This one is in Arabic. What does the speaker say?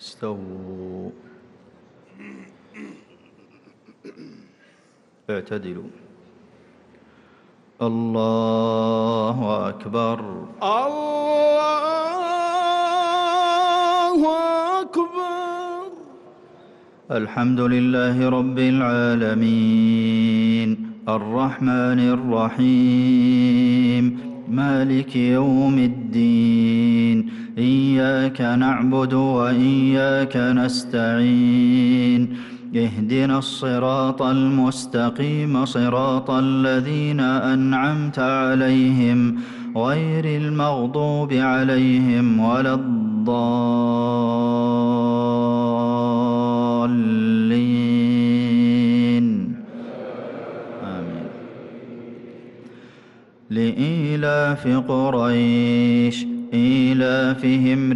استووا. اعتدلوا. الله أكبر. الله أكبر. الحمد لله رب العالمين الرحمن الرحيم مالك يوم الدين إياك نعبد وإياك نستعين اهدنا الصراط المستقيم صراط الذين أنعمت عليهم غير المغضوب عليهم ولا الضالين آمين. لإيلاف قريش إيلافهم